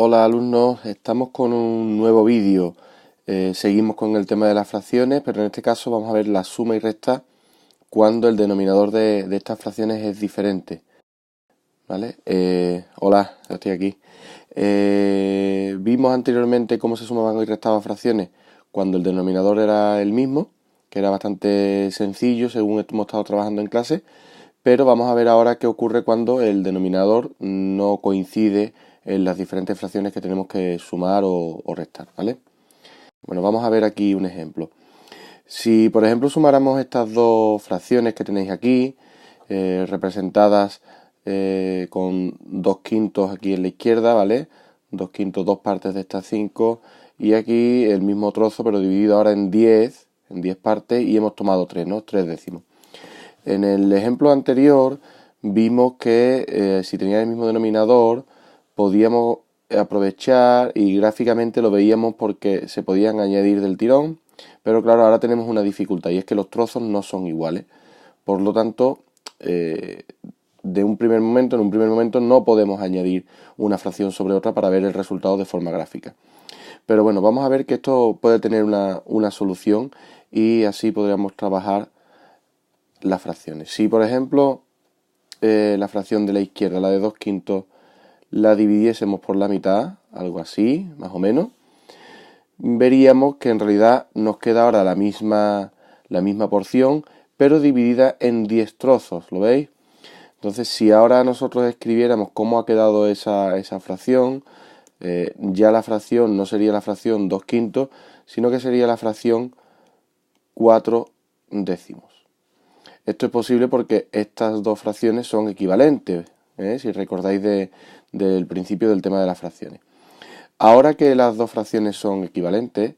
Hola alumnos, estamos con un nuevo vídeo. Seguimos con el tema de las fracciones, pero en este caso vamos a ver la suma y resta cuando el denominador de estas fracciones es diferente. ¿Vale? Hola, estoy aquí. Vimos anteriormente cómo se sumaban y restaban fracciones cuando el denominador era el mismo, que era bastante sencillo según hemos estado trabajando en clase, pero vamos a ver ahora qué ocurre cuando el denominador no coincide en las diferentes fracciones que tenemos que sumar o restar, ¿vale? Bueno, vamos a ver aquí un ejemplo. Si, por ejemplo, sumáramos estas dos fracciones que tenéis aquí, representadas con 2/5 aquí en la izquierda, ¿vale? 2/5, dos partes de estas 5, y aquí el mismo trozo, pero dividido ahora en 10 partes, y hemos tomado 3, ¿no? 3 décimos. En el ejemplo anterior vimos que si tenía el mismo denominador podíamos aprovechar y gráficamente lo veíamos porque se podían añadir del tirón, pero claro, ahora tenemos una dificultad y es que los trozos no son iguales. Por lo tanto, en un primer momento no podemos añadir una fracción sobre otra para ver el resultado de forma gráfica. Pero bueno, vamos a ver que esto puede tener una solución y así podríamos trabajar las fracciones. Si por ejemplo la fracción de la izquierda, la de 2/5, la dividiésemos por la mitad, algo así, más o menos, veríamos que en realidad nos queda ahora la misma porción, pero dividida en 10 trozos, ¿lo veis? Entonces, si ahora nosotros escribiéramos cómo ha quedado esa fracción, ya la fracción no sería la fracción 2/5, sino que sería la fracción 4 décimos. Esto es posible porque estas dos fracciones son equivalentes, si recordáis del principio del tema de las fracciones. Ahora que las dos fracciones son equivalentes,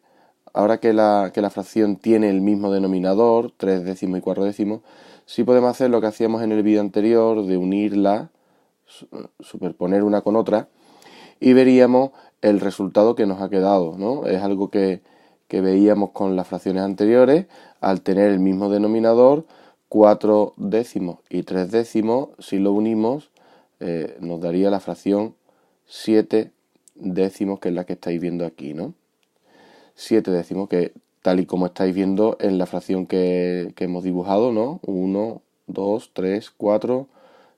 ahora que la fracción tiene el mismo denominador, 3 décimos y 4 décimos, sí podemos hacer lo que hacíamos en el vídeo anterior de unirla, superponer una con otra, y veríamos el resultado que nos ha quedado, ¿no? Es algo que veíamos con las fracciones anteriores. Al tener el mismo denominador, 4 décimos y 3 décimos, si lo unimos, nos daría la fracción 7 décimos, que es la que estáis viendo aquí, ¿no? 7 décimos, que tal y como estáis viendo en la fracción que hemos dibujado, ¿no? 1, 2, 3, 4,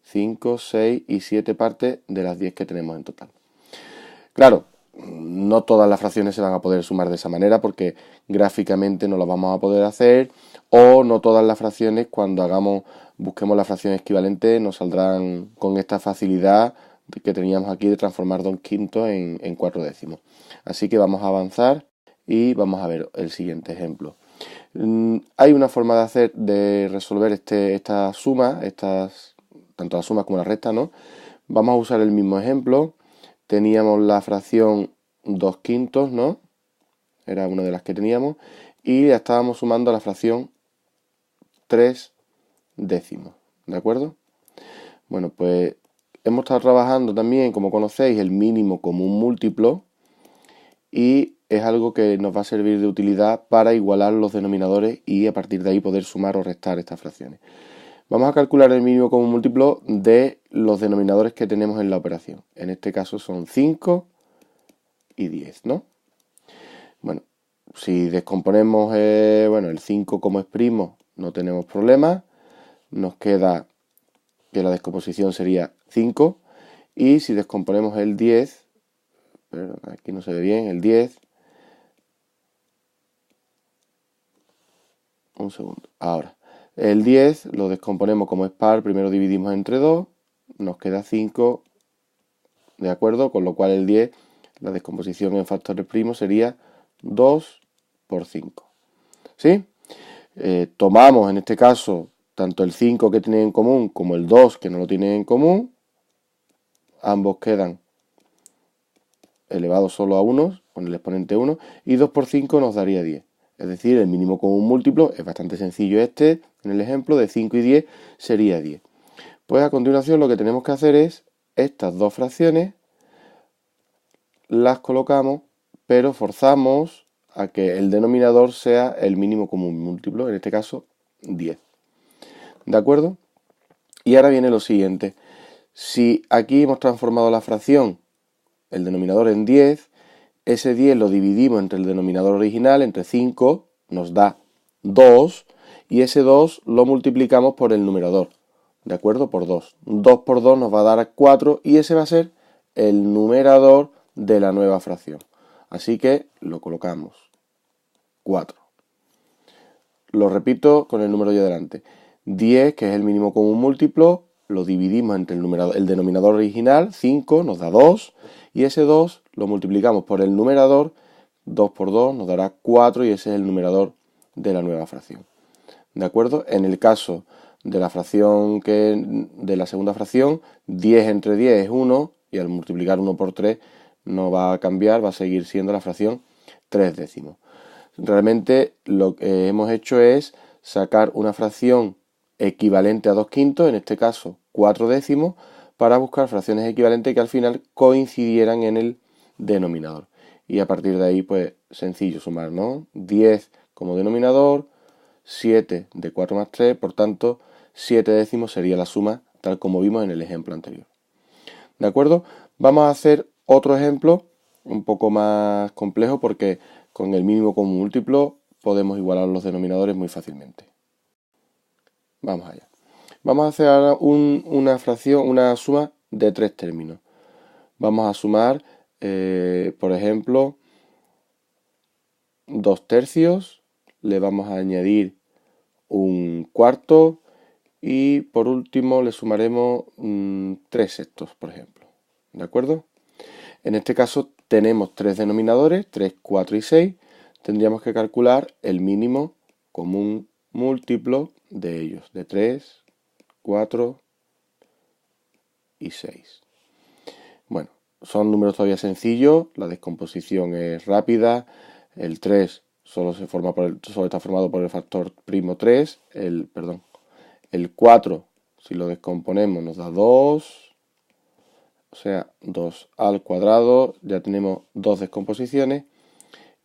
5, 6 y 7 partes de las 10 que tenemos en total. Claro, no todas las fracciones se van a poder sumar de esa manera porque gráficamente no las vamos a poder hacer, o no todas las fracciones cuando busquemos la fracción equivalente nos saldrán con esta facilidad que teníamos aquí de transformar 2/5 en 4 décimos. Así que vamos a avanzar y vamos a ver el siguiente ejemplo. Hay una forma de resolver esta suma, tanto la suma como la resta, ¿no? Vamos a usar el mismo ejemplo. Teníamos la fracción 2/5, ¿no? Era una de las que teníamos. Y ya estábamos sumando la fracción 3 décimos, ¿de acuerdo? Bueno, pues hemos estado trabajando también, como conocéis, el mínimo común múltiplo, y es algo que nos va a servir de utilidad para igualar los denominadores y a partir de ahí poder sumar o restar estas fracciones. Vamos a calcular el mínimo común múltiplo de los denominadores que tenemos en la operación. En este caso son 5 y 10, ¿no? Bueno, si descomponemos el 5 como es primo, no tenemos problema. Nos queda que la descomposición sería 5. Y si descomponemos el 10, pero aquí no se ve bien, el 10. Un segundo, ahora. El 10 lo descomponemos como es par, primero dividimos entre 2, nos queda 5, ¿de acuerdo? Con lo cual el 10, la descomposición en factores primos sería 2 por 5. ¿Sí? Tomamos en este caso tanto el 5 que tienen en común como el 2 que no lo tienen en común. Ambos quedan elevados solo a 1 con el exponente 1, y 2 por 5 nos daría 10. Es decir, el mínimo común múltiplo es bastante sencillo en el ejemplo de 5 y 10 sería 10. Pues a continuación lo que tenemos que hacer es estas dos fracciones las colocamos, pero forzamos a que el denominador sea el mínimo común múltiplo, en este caso 10. ¿De acuerdo? Y ahora viene lo siguiente. Si aquí hemos transformado la fracción el denominador en 10, ese 10 lo dividimos entre el denominador original, entre 5, nos da 2, y ese 2 lo multiplicamos por el numerador, ¿de acuerdo? Por 2. 2 por 2 nos va a dar 4 y ese va a ser el numerador de la nueva fracción. Así que lo colocamos, 4. Lo repito con el número ya delante. 10, que es el mínimo común múltiplo, lo dividimos entre el denominador original, 5, nos da 2, y ese 2 lo multiplicamos por el numerador, 2 por 2 nos dará 4 y ese es el numerador de la nueva fracción. ¿De acuerdo? En el caso de la fracción de la segunda fracción, 10 entre 10 es 1 y al multiplicar 1 por 3 no va a cambiar, va a seguir siendo la fracción 3 décimos. Realmente lo que hemos hecho es sacar una fracción equivalente a 2 quintos, en este caso 4 décimos, para buscar fracciones equivalentes que al final coincidieran en el denominador. Y a partir de ahí, pues sencillo sumar, ¿no? 10 como denominador, 7 de 4 más 3, por tanto 7 décimos sería la suma tal como vimos en el ejemplo anterior. ¿De acuerdo? Vamos a hacer otro ejemplo un poco más complejo porque con el mínimo común múltiplo podemos igualar los denominadores muy fácilmente. Vamos allá. Vamos a hacer ahora una suma de 3 términos. Vamos a sumar, por ejemplo, 2 tercios, le vamos a añadir un cuarto y por último le sumaremos 3 sextos, por ejemplo. ¿De acuerdo? En este caso tenemos 3 denominadores, 3, 4 y 6. Tendríamos que calcular el mínimo común múltiplo de ellos, de 3, 4 y 6. Bueno, son números todavía sencillos, la descomposición es rápida, el 3 solo está formado por el factor primo 3, el 4, si lo descomponemos, nos da 2, o sea, 2 al cuadrado, ya tenemos 2 descomposiciones,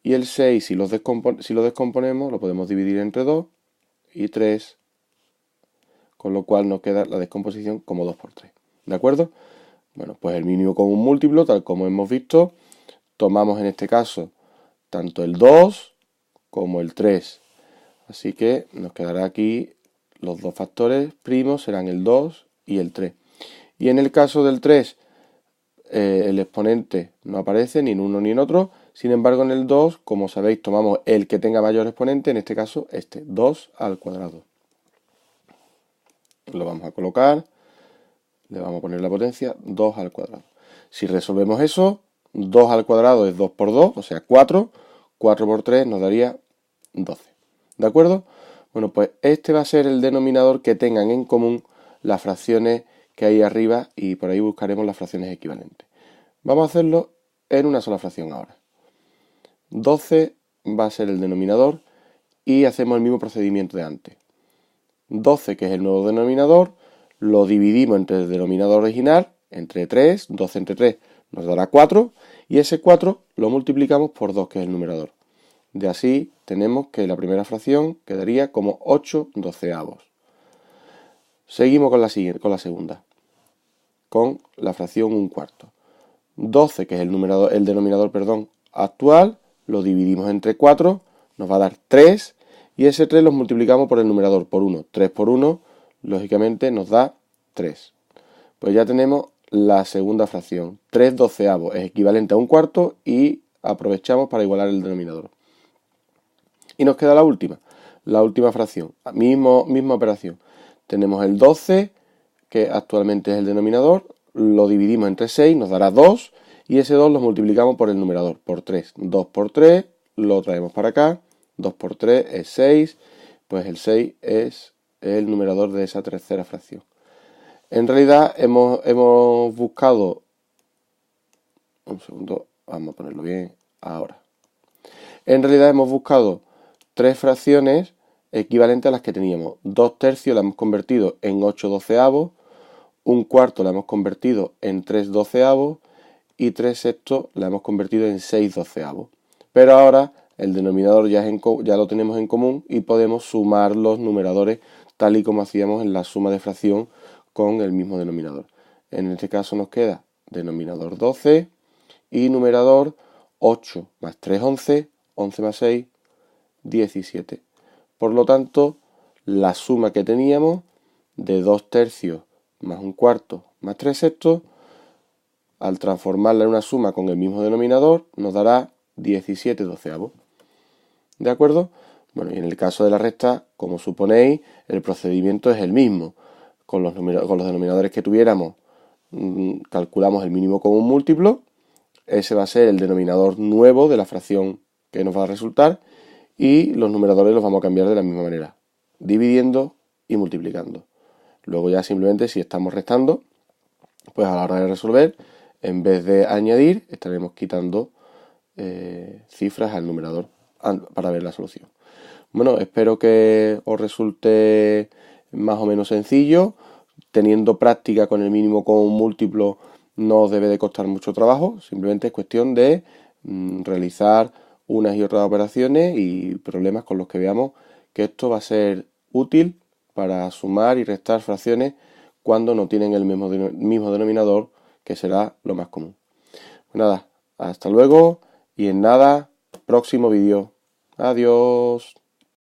y el 6, si lo descomponemos, lo podemos dividir entre 2 y 3, con lo cual nos queda la descomposición como 2 por 3, ¿de acuerdo? Bueno, pues el mínimo común múltiplo, tal como hemos visto, tomamos en este caso tanto el 2 como el 3. Así que nos quedará aquí los dos factores primos, serán el 2 y el 3. Y en el caso del 3, el exponente no aparece ni en uno ni en otro. Sin embargo, en el 2, como sabéis, tomamos el que tenga mayor exponente, en este caso este, 2 al cuadrado. Lo vamos a colocar, le vamos a poner la potencia 2 al cuadrado. Si resolvemos eso, 2 al cuadrado es 2 por 2, o sea 4. 4 por 3 nos daría 12. ¿De acuerdo? Bueno, pues este va a ser el denominador que tengan en común las fracciones que hay arriba y por ahí buscaremos las fracciones equivalentes. Vamos a hacerlo en una sola fracción ahora. 12 va a ser el denominador y hacemos el mismo procedimiento de antes. 12, que es el nuevo denominador, lo dividimos entre el denominador original, entre 3, 12 entre 3 nos dará 4, y ese 4 lo multiplicamos por 2, que es el numerador. De así tenemos que la primera fracción quedaría como 8 doceavos. Seguimos con la segunda, con la fracción 1/4. 12, que es el denominador actual, lo dividimos entre 4, nos va a dar 3, y ese 3 lo multiplicamos por el numerador, por 1. 3 por 1, lógicamente, nos da 3. Pues ya tenemos la segunda fracción. 3 doceavos es equivalente a 1/4 y aprovechamos para igualar el denominador. Y nos queda la última fracción, misma operación. Tenemos el 12, que actualmente es el denominador, lo dividimos entre 6, nos dará 2, y ese 2 lo multiplicamos por el numerador, por 3. 2 por 3, lo traemos para acá, 2 por 3 es 6, pues el 6 es el numerador de esa tercera fracción. En realidad hemos buscado, un segundo, vamos a ponerlo bien ahora. En realidad hemos buscado 3 fracciones equivalentes a las que teníamos. 2 tercios la hemos convertido en 8 doceavos, 1/4 la hemos convertido en 3 doceavos y 3 sextos la hemos convertido en 6 doceavos. Pero ahora el denominador ya lo tenemos en común y podemos sumar los numeradores tal y como hacíamos en la suma de fracción con el mismo denominador. En este caso nos queda denominador 12 y numerador 8 más 3, 11, 11 más 6, 17. Por lo tanto, la suma que teníamos de 2 tercios más un cuarto más 3 sextos, al transformarla en una suma con el mismo denominador, nos dará 17 doceavos. ¿De acuerdo? Bueno, y en el caso de la resta, como suponéis, el procedimiento es el mismo. Con los denominadores que tuviéramos, calculamos el mínimo común múltiplo. Ese va a ser el denominador nuevo de la fracción que nos va a resultar. Y los numeradores los vamos a cambiar de la misma manera, dividiendo y multiplicando. Luego ya simplemente si estamos restando, pues a la hora de resolver, en vez de añadir, estaremos quitando cifras al numerador para ver la solución. Bueno, espero que os resulte más o menos sencillo. Teniendo práctica con el mínimo común múltiplo no os debe de costar mucho trabajo. Simplemente es cuestión de realizar unas y otras operaciones y problemas con los que veamos que esto va a ser útil para sumar y restar fracciones cuando no tienen el mismo denominador, que será lo más común. Pues nada, hasta luego y en nada, próximo vídeo. Adiós.